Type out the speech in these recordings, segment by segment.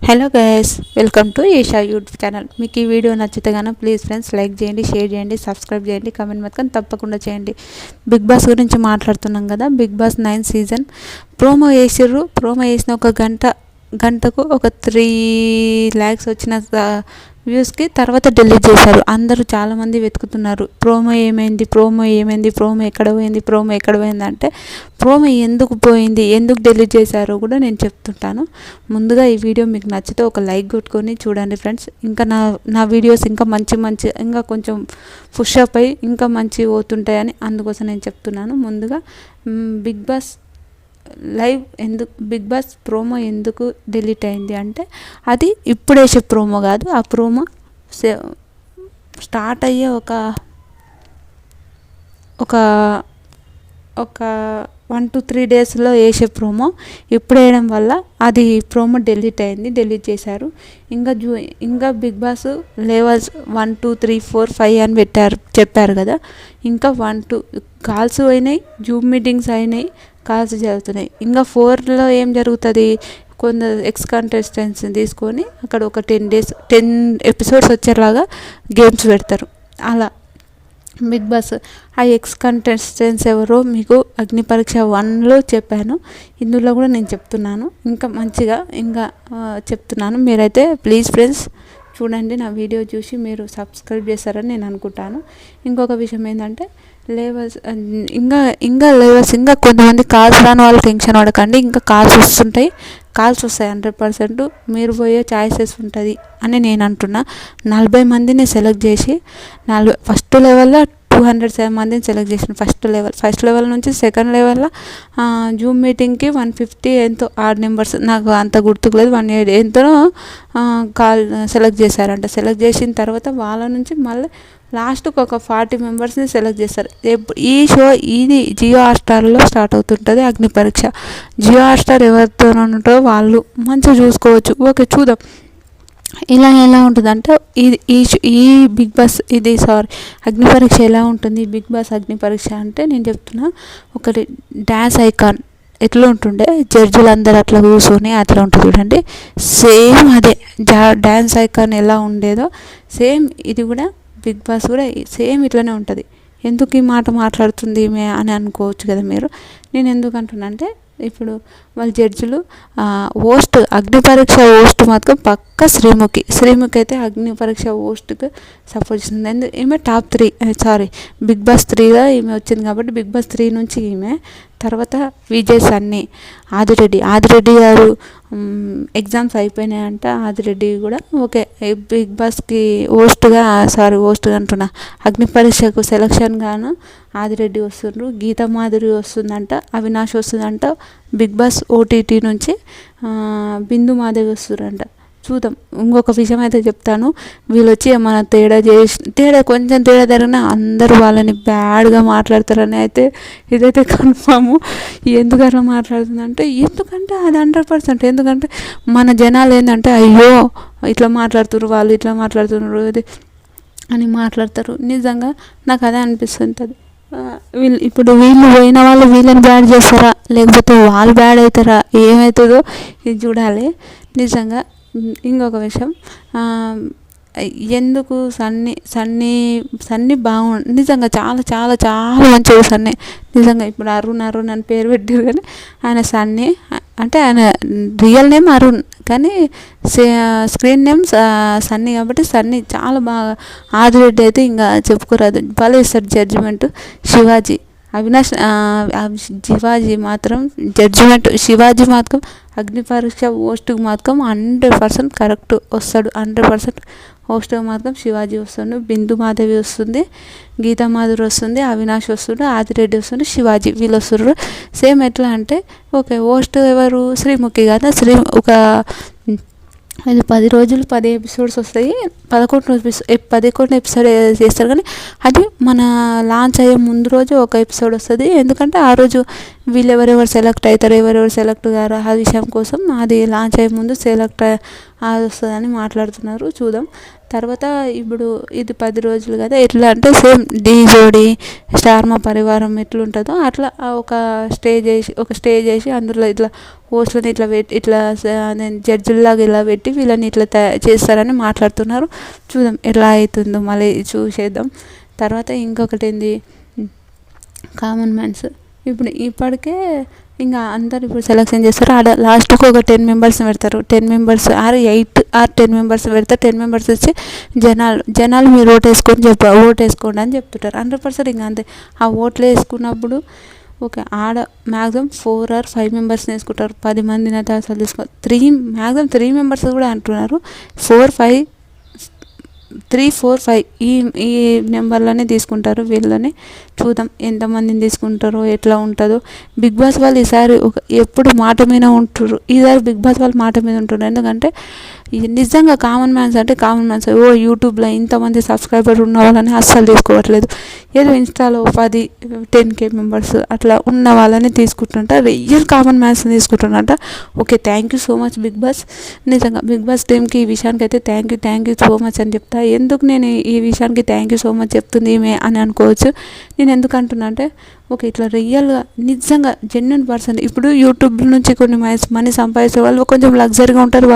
Hello guys, welcome to Eesha YouTube channel. మీకు ఈ video నచ్చితే కనుక ప్లీజ్ ఫ్రెండ్స్ లైక్ చేయండి, షేర్ చేయండి, సబ్స్క్రైబ్ చేయండి, కమెంట్ మాత్రం తప్పకుండా చేయండి. బిగ్ బాస్ గురించి మాట్లాడుతున్నాం కదా. Bigg Boss 9th season promo వేసిర్రు. ప్రోమో వేసిన ఒక గంటకు ఒక 3 lakhs వచ్చిన వ్యూస్కి తర్వాత డిలీట్ చేశారు. అందరూ చాలామంది వెతుకుతున్నారు ప్రోమో ఏమైంది, ప్రోమో ఎక్కడ పోయింది అంటే ప్రోమో ఎందుకు పోయింది, ఎందుకు డిలీట్ చేశారో కూడా నేను చెప్తుంటాను. ముందుగా ఈ వీడియో మీకు నచ్చితే ఒక లైక్ కొట్టుకొని చూడండి ఫ్రెండ్స్. ఇంకా నా వీడియోస్ ఇంకా మంచి ఇంకా కొంచెం పుష్ అప్ అయ్యి ఇంకా మంచి పోతుంటాయని అందుకోసం నేను చెప్తున్నాను. ముందుగా బిగ్ బాస్ ప్రోమో ఎందుకు డిలీట్ అయింది అంటే అది ఇప్పుడు వేసే ప్రోమో కాదు. ఆ ప్రోమో స్టార్ట్ అయ్యే ఒక 1 to 3 daysలో వేసే ప్రోమో ఇప్పుడు వేయడం వల్ల అది ప్రోమో డిలీట్ చేశారు. ఇంకా బిగ్ బాస్ లెవెల్స్ 1 2 3 4 5 అని చెప్పారు కదా. ఇంకా 1 2 కాల్స్ అయినాయి, జూమ్ మీటింగ్స్ అయినాయి, కాల్స్ జరుగుతున్నాయి. ఇంకా 4లో ఏం జరుగుతుంది, కొందరు ఎక్స్ కంటెస్టెంట్స్ తీసుకొని అక్కడ ఒక 10 episodes వచ్చేలాగా గేమ్స్ పెడతారు. అలా బిగ్ బాస్ ఆ ఎక్స్ కంటెస్టెంట్స్ ఎవరో మీకు అగ్ని పరీక్ష 1లో చెప్పాను, ఇందులో కూడా నేను చెప్తున్నాను. ఇంకా మంచిగా చెప్తున్నాను. మీరైతే ప్లీజ్ ఫ్రెండ్స్ చూడండి, నా వీడియో చూసి మీరు సబ్స్క్రైబ్ చేస్తారని నేను అనుకుంటాను. ఇంకొక విషయం ఏంటంటే లెవెల్స్ ఇంకా కొంతమంది కాల్స్ రాని వాళ్ళు టెన్షన్ పడకండి. ఇంకా కాల్స్ వస్తాయి 100%. మీరు పోయే ఛాయిసెస్ ఉంటుంది అని నేను అంటున్నా. 40 మందిని సెలెక్ట్ చేసి ఫస్ట్ లెవెల్లో 207 మందిని సెలెక్ట్ చేసిన ఫస్ట్ లెవెల్ నుంచి సెకండ్ లెవెల్లో జూమ్ మీటింగ్కి 150 ఎంతో ఆడ్ నెంబర్స్, నాకు అంత గుర్తుకులేదు, 180 ఎంతో సెలెక్ట్ చేశారంట. సెలెక్ట్ చేసిన తర్వాత వాళ్ళ నుంచి మళ్ళీ లాస్ట్కి ఒక 40 మెంబర్స్ని సెలెక్ట్ చేస్తారు. ఈ షో ఇది జియో హాట్స్టార్లో స్టార్ట్ అవుతుంటుంది అగ్ని పరీక్ష. జియో హాట్స్టార్ ఎవరితో ఉంటారో వాళ్ళు మంచిగా చూసుకోవచ్చు. ఓకే, చూద్దాం ఎలా ఉంటుందంటే ఈ బిగ్ బాస్ అగ్ని పరీక్ష ఎలా ఉంటుంది. బిగ్ బాస్ అగ్ని పరీక్ష అంటే నేను చెప్తున్నా, ఒకటి డ్యాన్స్ ఐకాన్ ఎట్లా ఉంటుండే, జడ్జిలు అందరు అట్లా కూర్చొని అట్లా ఉంటుంది చూడండి, సేమ్ అదే డ్యాన్స్ ఐకాన్ ఎలా ఉండేదో సేమ్ ఇది కూడా బిగ్ బాస్ కూడా సేమ్ ఇట్లనే ఉంటుంది. ఎందుకు ఈ మాట మాట్లాడుతుంది అని అనుకోవచ్చు కదా మీరు. నేను ఎందుకు అంటున్నా అంటే ఇప్పుడు వాళ్ళ జడ్జిలు అగ్ని పరీక్ష హోస్ట్ మాత్రం పక్క శ్రీముఖి అయితే అగ్ని పరీక్ష హోస్ట్కి సపోర్ట్ చేస్తుంది. ఈమె టాప్ 3 బిగ్ బాస్ 3లో ఈమె వచ్చింది కాబట్టి బిగ్ బాస్ 3 నుంచి ఈమె. తర్వాత విజయ్ సన్నీ, ఆదిరెడ్డి గారు ఎగ్జామ్స్ అయిపోయినాయంట. ఆదిరెడ్డి కూడా ఓకే బిగ్ బాస్కి హోస్ట్గా అంటున్నా, అగ్ని పరీక్షకు సెలక్షన్ గాను ఆదిరెడ్డి వస్తుండ్రు, గీతా మాధురి వస్తుందంట, అవినాష్ వస్తుందంట. బిగ్ బాస్ ఓటీటీ నుంచి బిందు మాధవి వస్తుందంట. చూద్దాం. ఇంకొక విషయం అయితే చెప్తాను, వీళ్ళు వచ్చి ఏమైనా కొంచెం తేడా జరిగినా అందరూ వాళ్ళని బ్యాడ్గా మాట్లాడతారని అయితే ఇదైతే కన్ఫాము. ఎందుకట్లా మాట్లాడుతుందంటే అది 100%. ఎందుకంటే మన జనాలు ఏంటంటే అయ్యో ఇట్లా మాట్లాడుతున్నారు ఇది అని మాట్లాడతారు. నిజంగా నాకు అదే అనిపిస్తుంటుంది. వీళ్ళు పోయిన వాళ్ళు వీళ్ళని బ్యాడ్ చేస్తారా లేకపోతే వాళ్ళు బ్యాడ్ అవుతారా, ఏమవుతుందో ఇది చూడాలి నిజంగా. ఇంకొక విషయం, ఎందుకు సన్నీ బాగుంది నిజంగా, చాలా చాలా చాలా మంచిగా సన్నీ నిజంగా. ఇప్పుడు అరుణ్ అని పేరు పెట్టారు కానీ ఆయన సన్నీ అంటే ఆయన రియల్ నేమ్ అరుణ్ కానీ స్క్రీన్ నేమ్ సన్నీ కాబట్టి సన్నీ చాలా బాగా. ఆదిరెడ్డి అయితే ఇంకా చెప్పుకోరాదు, భలే ఇస్తాడు జడ్జిమెంట్. శివాజీ మాత్రం జడ్జిమెంట్. శివాజీ మాత్రం అగ్ని పరీక్ష హోస్ట్కి మాత్రం 100% కరెక్ట్ వస్తాడు. 100% హోస్ట్కి మాత్రం శివాజీ వస్తుండు, బిందు మాధవి వస్తుంది, గీతా మాధురి వస్తుంది, అవినాష్ వస్తుండు, ఆదిరెడ్డి వస్తుండు, శివాజీ వీళ్ళు వస్తున్నారు. సేమ్ ఎట్లా అంటే ఓకే హోస్ట్ ఎవరు, శ్రీముఖి కదా. ఒక 10 రోజులు 10 episodes వస్తాయి. 11 ఎపిసోడ్ చేస్తారు కానీ అది మన లాంచ్ అయ్యే ముందు రోజు ఒక ఎపిసోడ్ వస్తుంది. ఎందుకంటే ఆ రోజు వీళ్ళు ఎవరెవరు సెలెక్ట్ అవుతారు, ఎవరెవరు సెలెక్ట్ కారు ఆ విషయం కోసం అది లాంచ్ అయ్యే ముందు అది వస్తుందని మాట్లాడుతున్నారు. చూద్దాం. తర్వాత ఇప్పుడు ఇది 10 రోజులు కదా, ఎట్లా అంటే సేమ్ ఢీ జోడి స్టార్ మా పరివారం ఎట్లుంటుందో అట్లా ఒక స్టేజ్ వేసి అందులో ఇట్లా హోస్ట్లని ఇట్లా పెట్టి ఇట్లా జడ్జిలాగా ఇలా పెట్టి వీళ్ళని ఇట్లా చేస్తారని మాట్లాడుతున్నారు. చూద్దాం ఎలా అవుతుందో, మళ్ళీ చూసేద్దాం. తర్వాత ఇంకొకటి ఏంది, కామన్ మ్యాన్స్ ఇప్పటికే ఇంకా అందరు ఇప్పుడు సెలెక్షన్ చేస్తారు. ఆడ లాస్ట్కి ఒక 10 మెంబర్స్ని పెడతారు. 10 మెంబర్స్ 8 ఆర్ 10 మెంబర్స్ పెడతారు. 10 మెంబర్స్ వచ్చి జనాలు మీరు ఓటు వేసుకోండి అని చెప్తుంటారు. 100% ఇంకా అంతే. ఆ ఓట్లు వేసుకున్నప్పుడు ఓకే, ఆడ మ్యాక్సిమం 4 ఆర్ 5 మెంబర్స్ని వేసుకుంటారు. 10 మందిని అయితే అసలు మ్యాక్సిమం 3 మెంబర్స్ కూడా అంటున్నారు. 4, 5 3, 4, 5 ఈ నెంబర్లోనే తీసుకుంటారు వీళ్ళని. చూద్దాం ఎంతమందిని తీసుకుంటారో, ఎట్లా ఉంటుందో. బిగ్ బాస్ వాళ్ళు ఈసారి ఎప్పుడు మాట మీద ఉంటారు. ఈసారి బిగ్ బాస్ వాళ్ళు మాట మీద ఉంటున్నారు. ఎందుకంటే నిజంగా కామన్ మ్యాన్స్ అంటే కామన్ మ్యాన్స్ యూట్యూబ్లో ఇంతమంది సబ్స్క్రైబర్ ఉన్న వాళ్ళని అస్సలు తీసుకోవట్లేదు. ఏదో ఇన్స్టాలో 10K మెంబర్స్ అట్లా ఉన్న వాళ్ళని తీసుకుంటుంటారు. రియల్ కామన్ మ్యాన్స్ని తీసుకుంటున్నట్ట. Okay, thank you so much Bigg Boss. నిజంగా బిగ్ బాస్ టీమ్కి ఈ విషయానికి అయితే థ్యాంక్ యూ సో మచ్ అని చెప్తా. ఎందుకు నేను ఈ విషయానికి థ్యాంక్ యూ సో మచ్ చెప్తుంది ఈమె అని అనుకోవచ్చు. నేను ఎందుకు అంటున్నా అంటే ఓకే, ఇట్లా రియల్గా నిజంగా జెన్యున్ పర్సన్. ఇప్పుడు యూట్యూబ్ నుంచి కొన్ని మనీ సంపాదించే వాళ్ళు కొంచెం లగ్జరీగా ఉంటారు,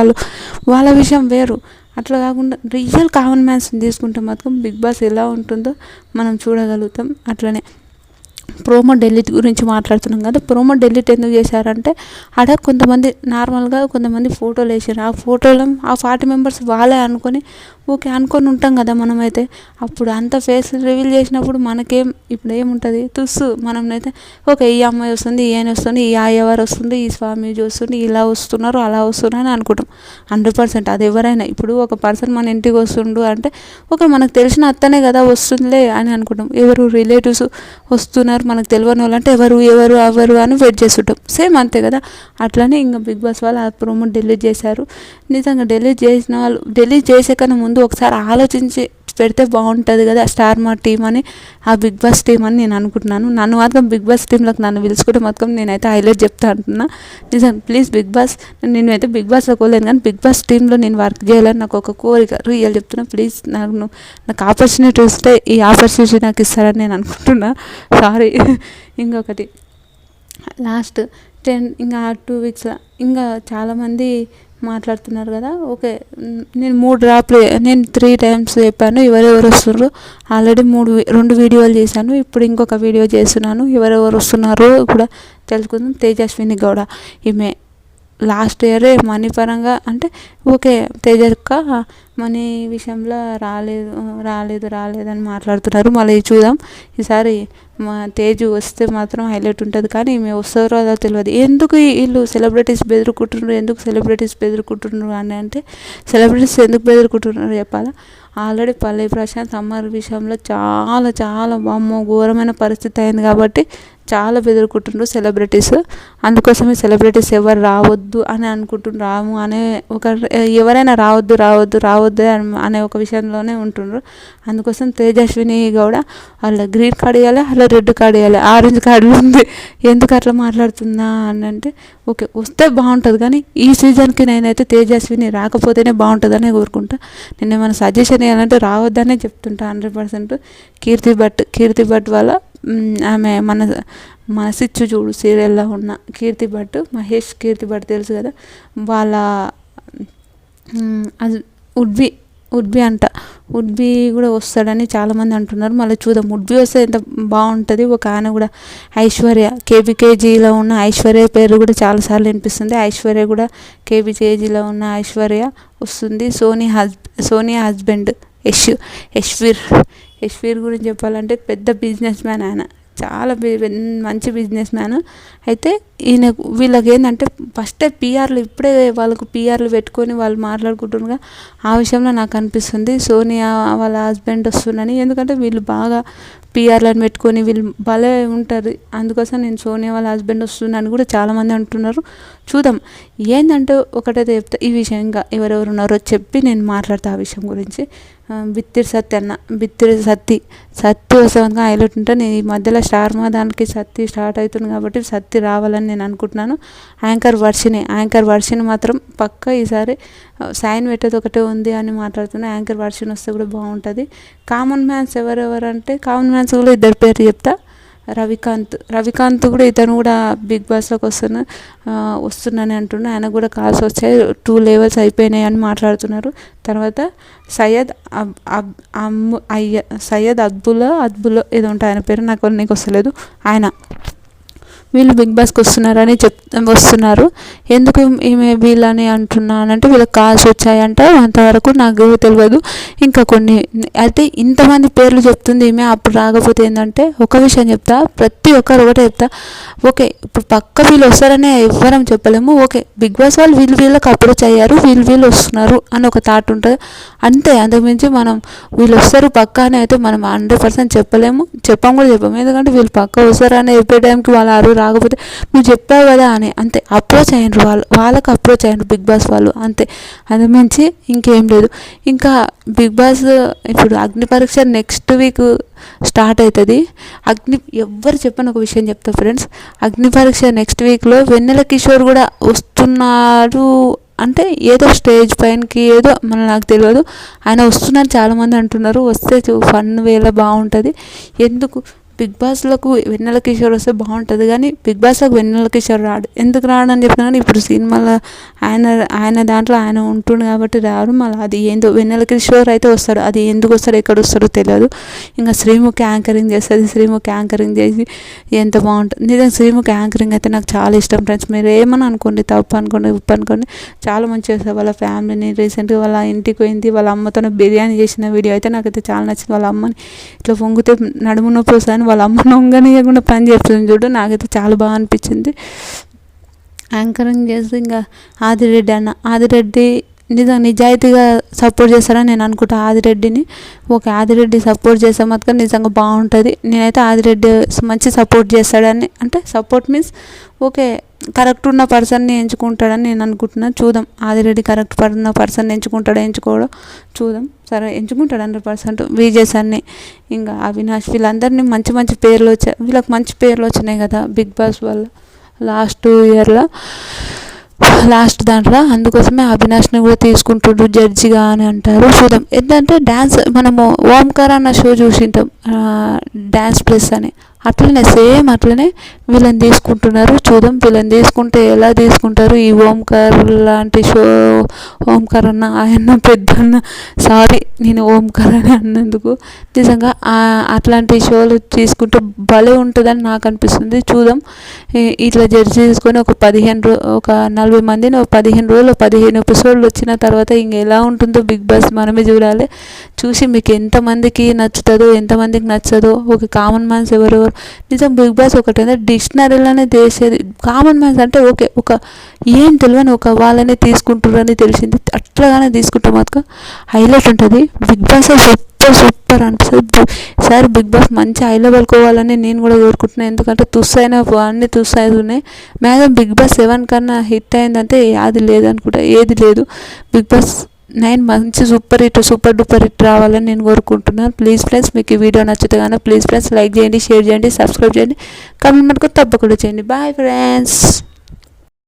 వాళ్ళ విషయం వేరు. అట్లా కాకుండా రియల్ కామన్ మ్యాన్స్ని తీసుకుంటే మాత్రం బిగ్ బాస్ ఎలా ఉంటుందో మనం చూడగలుగుతాం. అట్లనే ప్రోమో డెలీట్ గురించి మాట్లాడుతున్నాం కదా. ప్రోమో డెలీట్ ఎందుకు చేశారంటే ఆడ నార్మల్గా కొంతమంది ఫోటోలు వేసారు. ఆ ఫోటోలో ఆ 40 మెంబర్స్ వాళ్ళే అనుకొని ఉంటాం కదా మనమైతే. అప్పుడు అంత ఫేస్ రివీల్ చేసినప్పుడు మనకేం ఇప్పుడు ఏముంటుంది, మనమైతే ఓకే ఈ అమ్మాయి వస్తుంది, ఈ ఆయన వస్తుంది, ఈ అయ్యవారు వస్తుంది, ఈ స్వామీజీ వస్తుంది, ఇలా వస్తున్నారు అలా వస్తున్నారు అని అనుకుంటాం. 100% అది ఎవరైనా. ఇప్పుడు ఒక పర్సన్ మన ఇంటికి వస్తుండు అంటే మనకు తెలిసిన అత్తనే కదా వస్తుందిలే అని అనుకుంటాం. ఎవరు రిలేటివ్స్ వస్తున్నారు మనకు తెలియని వాళ్ళు అంటే ఎవరు అని వెయిట్ చేస్తుంటాం. సేమ్ అంతే కదా. అట్లనే ఇంకా బిగ్ బాస్ వాళ్ళు ఆ ప్రోమో డిలీట్ చేశారు. నిజంగా డిలీట్ చేసే కన్నా ముందు ఒకసారి ఆలోచించి పెడితే బాగుంటుంది కదా స్టార్ మా టీం అని, ఆ బిగ్ బాస్ టీం అని నేను అనుకుంటున్నాను. నన్ను మాత్రం బిగ్ బాస్ టీంలోకి నన్ను పిలుచుకుంటే మాత్రం నేనైతే హైలైట్ చెప్తా అంటున్నా. నిజం, ప్లీజ్ బిగ్ బాస్, నేనైతే బిగ్ బాస్లో కోలేను కానీ బిగ్ బాస్ టీంలో నేను వర్క్ చేయాలని నాకు ఒక కోరిక. రియల్ చెప్తున్నా. ప్లీజ్ నాకు ఆపర్చునిటీ వస్తే ఈ ఆపర్చునిటీ నాకు ఇస్తారని నేను అనుకుంటున్నా. సారీ. ఇంకొకటి లాస్ట్ 10 ఇంకా 2 వీక్స్ ఇంకా చాలామంది మాట్లాడుతున్నారు కదా. ఓకే, నేను 3 టైమ్స్ చెప్పాను ఎవరెవరు వస్తున్నారు. ఆల్రెడీ 2 వీడియోలు చేశాను. ఇప్పుడు ఇంకొక వీడియో చేస్తున్నాను. ఎవరెవరు వస్తున్నారో కూడా తెలుసుకుందాం. తేజస్విని గౌడ, ఈమె లాస్ట్ ఇయరే మనీ పరంగా అంటే ఓకే, తేజక్క మనీ విషయంలో రాలేదని మాట్లాడుతున్నారు. మళ్ళీ చూద్దాం. ఈసారి మా తేజు వస్తే మాత్రం హైలైట్ ఉంటుంది. కానీ ఈమె వస్తారో అదో తెలియదు. ఎందుకు వీళ్ళు సెలబ్రిటీస్ బెదురుకుంటున్నారు అని అంటే సెలబ్రిటీస్ ఎందుకు బెదురుకుంటున్నారు చెప్పాలా. ఆల్రెడీ పల్లవి ప్రశాంత్ అమ్మర్ విషయంలో చాలా ఘోరమైన పరిస్థితి అయింది కాబట్టి చాలా బెదురుకుంటున్నారు సెలబ్రిటీస్. అందుకోసమే సెలబ్రిటీస్ ఎవరు రావద్దు అని అనుకుంటున్నారు. ఎవరైనా రావద్దు అనే ఒక విషయంలోనే ఉంటున్నారు. అందుకోసం తేజస్విని గౌడ వాళ్ళ గ్రీన్ కార్డ్ ఇవ్వాలి, వాళ్ళ రెడ్ కార్డ్ ఇవ్వాలి, ఆరెంజ్ కార్డు ఉంది. ఎందుకు అట్లా మాట్లాడుతుందా అని అంటే ఓకే వస్తే బాగుంటుంది కానీ ఈ సీజన్కి నేనైతే తేజస్విని రాకపోతేనే బాగుంటుందనే కోరుకుంటా. నేను ఏమైనా సజెషన్ ఇవ్వాలంటే రావద్దనే చెప్తుంటా. 100% కీర్తి భట్ వల్ల ఆమె మన సిచ్చు చూడు సీరియల్లో ఉన్న కీర్తి భట్, మహేష్ కీర్తి భట్ తెలుసు కదా. వాళ్ళ అది ఉడ్బీ కూడా వస్తాడని చాలామంది అంటున్నారు. మళ్ళీ చూద్దాం, ఉడ్బీ వస్తే ఎంత బాగుంటుంది. ఒక ఆయన కూడా ఐశ్వర్య, కేబీకేజీలో ఉన్న ఐశ్వర్య పేరు కూడా చాలాసార్లు వినిపిస్తుంది. ఐశ్వర్య కూడా కేబీకేజీలో ఉన్న ఐశ్వర్య వస్తుంది. సోనియా హస్బెండ్ యశ్వీర్ గురించి చెప్పాలంటే పెద్ద బిజినెస్ మ్యాన్. ఆయన చాలా మంచి బిజినెస్ మ్యాన్. అయితే వీళ్ళకి ఏంటంటే ఫస్టే ఇప్పుడే వాళ్ళకు పీఆర్లు పెట్టుకొని వాళ్ళు మాట్లాడుకుంటున్నారుగా. ఆ విషయంలో నాకు అనిపిస్తుంది సోనియా వాళ్ళ హస్బెండ్ వస్తుందని. ఎందుకంటే వీళ్ళు బాగా పీఆర్లను పెట్టుకొని వీళ్ళు భలే ఉంటారు. అందుకోసం నేను సోనియా వాళ్ళ హస్బెండ్ వస్తుందని కూడా చాలామంది అంటున్నారు. చూద్దాం. ఏంటంటే ఒకటైతే చెప్తా, ఈ విషయం ఇంకా ఎవరెవరు ఉన్నారో చెప్పి నేను మాట్లాడతా ఆ విషయం గురించి. బిత్తిరి సత్తి వస్తే హైలైట్ ఉంటే నేను ఈ మధ్యలో స్టార్ మా దానికి సత్తి స్టార్ట్ అవుతుంది కాబట్టి సత్తి రావాలని నేను అనుకుంటున్నాను. యాంకర్ వర్షిని మాత్రం పక్క ఈసారి సైన్ పెట్టేది ఒకటే ఉంది అని మాట్లాడుతున్నా. యాంకర్ వర్షిని వస్తే కూడా బాగుంటుంది. కామన్ మ్యాన్స్ ఎవరెవరంటే కామన్ మ్యాన్స్ కూడా ఇద్దరు పేరు చెప్తా. రవికాంత్ కూడా ఇతను కూడా బిగ్ బాస్లోకి వస్తున్నాను అంటున్నా. ఆయన కూడా కాల్స్ వచ్చాయి, 2 levels అయిపోయినాయి అని మాట్లాడుతున్నారు. తర్వాత సయ్యద్ అద్బులో ఏదో ఉంటాయి ఆయన పేరు, నీకు వస్తలేదు. ఆయన వీళ్ళు బిగ్ బాస్కి వస్తున్నారని వస్తున్నారు. ఎందుకు ఈమె వీళ్ళని అంటున్నానంటే వీళ్ళకి కాల్స్ వచ్చాయంట, అంతవరకు నాకు తెలియదు. ఇంకా కొన్ని అయితే ఇంతమంది పేర్లు చెప్తుంది ఈమె. అప్పుడు రాకపోతే ఏంటంటే ఒక విషయం చెప్తా, ప్రతి ఒక్కరు ఒకటే చెప్తా. ఓకే, ఇప్పుడు పక్క వీళ్ళు వస్తారనే ఎవ్వరం చెప్పలేము. ఓకే, బిగ్ బాస్ వాళ్ళు వీళ్ళకి అప్రోచ్ అయ్యారు, వీళ్ళు వస్తున్నారు అని ఒక థాట్ ఉంటుంది అంతే. అంతకుమించి మనం వీళ్ళు వస్తారు పక్క అని అయితే మనం 100% చెప్పలేము, కూడా చెప్పాము. ఎందుకంటే వీళ్ళు పక్క వస్తారని చెప్పే టైంకి వాళ్ళు రాకపోతే నువ్వు చెప్పావు కదా అని అంతే. అప్రోచ్ అయ్యారు వాళ్ళకి అప్రోచ్ అయ్యారు బిగ్ బాస్ వాళ్ళు అంతే. అంతకుమించి ఇంకేం లేదు. ఇంకా బిగ్ బాస్ ఇప్పుడు అగ్ని పరీక్ష నెక్స్ట్ వీక్ స్టార్ట్ అవుతుంది. ఎవ్వరు చెప్పని ఒక విషయం చెప్తా ఫ్రెండ్స్, అగ్ని పరీక్ష నెక్స్ట్ వీక్లో వెన్నెల కిషోర్ కూడా వస్తున్నాడు అంటే ఏదో స్టేజ్ పైనకి ఏదో నాకు తెలియదు, ఆయన వస్తున్నారు చాలామంది అంటున్నారు. వస్తే ఫన్ వేలా బాగుంటుంది. ఎందుకు బిగ్ బాస్లకు వెన్నెల కిషోర్ వస్తే బాగుంటుంది, కానీ బిగ్ బాస్లోకి వెన్నెల కిషోర్ రాడు. ఎందుకు రాడు అని చెప్తున్నా, కానీ ఇప్పుడు సినిమాలో ఆయన దాంట్లో ఆయన ఉంటుండు కాబట్టి రాడు. మళ్ళీ అది ఏందో వెన్నెల కిషోర్ అయితే వస్తాడు, అది ఎందుకు వస్తాడో ఎక్కడ వస్తాడో తెలియదు. ఇంకా శ్రీముఖి యాంకరింగ్ చేస్తుంది. శ్రీముఖి యాంకరింగ్ చేసి ఎంత బాగుంటుంది నిజంగా. శ్రీముఖి యాంకరింగ్ అయితే నాకు చాలా ఇష్టం ఫ్రెండ్స్. మీరు ఏమని అనుకోండి, తప్పు అనుకోండి, ఉప్పు అనుకోండి, చాలా మంచిగా చేస్తారు. వాళ్ళ ఫ్యామిలీని రీసెంట్గా వాళ్ళ ఇంటికి పోయింది, వాళ్ళ అమ్మతో బిర్యానీ చేసిన వీడియో అయితే నాకైతే చాలా నచ్చింది. వాళ్ళ అమ్మని ఇట్లా పొంగితే నడుము నొప్పి వస్తాయని వాళ్ళ అమ్మ నొంగనీయకుండా పని చేస్తుంది చూడు, నాకైతే చాలా బాగా అనిపించింది. యాంకరింగ్ చేసి ఇంకా ఆదిరెడ్డి నిజాయితీగా సపోర్ట్ చేస్తారని నేను అనుకుంటా ఆదిరెడ్డిని. ఓకే, ఆదిరెడ్డి సపోర్ట్ చేస్తే మాత్రం నిజంగా బాగుంటుంది. నేనైతే ఆదిరెడ్డి మంచి సపోర్ట్ చేస్తాడని, అంటే సపోర్ట్ మీన్స్ ఓకే కరెక్ట్ ఉన్న పర్సన్ని ఎంచుకుంటాడని నేను అనుకుంటున్నాను. చూద్దాం ఆదిరెడ్డి కరెక్ట్ ఉన్న పర్సన్ని ఎంచుకోవడం చూద్దాం. సరే, ఎంచుకుంటాడు 100%. విజయ్ అన్ని ఇంకా అవినాష్ వీళ్ళందరినీ మంచి పేర్లు వచ్చాయి. వీళ్ళకి మంచి పేర్లు వచ్చినాయి కదా బిగ్ బాస్ వల్ల లాస్ట్ దాంట్లో. అందుకోసమే అవినాష్ని కూడా తీసుకుంటుండ్రు జడ్జిగా అని అంటారు. చూద్దాం. ఏంటంటే డ్యాన్స్ మనము ఓంకార్ అన్న షో చూసింటాం, డ్యాన్స్ ప్లస్ అని, సేమ్ అట్లనే వీళ్ళని తీసుకుంటున్నారు. చూద్దాం వీళ్ళని తీసుకుంటే ఎలా తీసుకుంటారు. ఈ ఓంకార్ లాంటి షో, ఓంకార్ అన్న ఆయన పెద్దన్న, సారీ నేను ఓంకార్ అని అన్నందుకు, నిజంగా అట్లాంటి షోలు తీసుకుంటే భలే ఉంటుందని నాకు అనిపిస్తుంది. చూద్దాం. ఇట్లా జడ్జి తీసుకొని ఒక 40 మందిని 15 రోజులు 15 ఎపిసోడ్లు వచ్చిన తర్వాత ఇంక ఎలా ఉంటుందో బిగ్ బాస్ మనమే చూడాలి. చూసి మీకు ఎంతమందికి నచ్చుతుందో ఎంతమందికి నచ్చదో. ఒక కామన్ మ్యాన్స్ ఎవరెవరు నిజం బిగ్ బాస్ ఒకటేంటే డిక్షనరీలోనే చేసేది. కామన్ మ్యాన్స్ అంటే ఓకే, ఒక ఏం తెలియని ఒక వాళ్ళనే తీసుకుంటారని తెలిసింది, అట్లాగానే తీసుకుంటే మాత్రం హైలైట్ ఉంటుంది. బిగ్ బాస్ సూపర్ అనిపిస్తుంది. ఈసారి బిగ్ బాస్ మంచి హై లెవెల్కి పోవాలని నేను కూడా కోరుకుంటున్నాను. ఎందుకంటే అన్నీ తుస్సైతున్నాయి. మ్యాక్సిమం బిగ్ బాస్ 7 కన్నా హిట్ అయిందంటే అది లేదనుకుంటా, ఏది లేదు. బిగ్ బాస్ 9 మంచి సూపర్ డూపర్ హిట్ రావాలని నేను కోరుకుంటున్నాను. ప్లీజ్ ఫ్రెండ్స్, మీకు ఈ వీడియో నచ్చితే కానీ ప్లీజ్ ఫ్రెండ్స్ లైక్ చేయండి, షేర్ చేయండి, సబ్స్క్రైబ్ చేయండి, కామెంట్ మనకు తప్పకుండా చేయండి. Bye friends.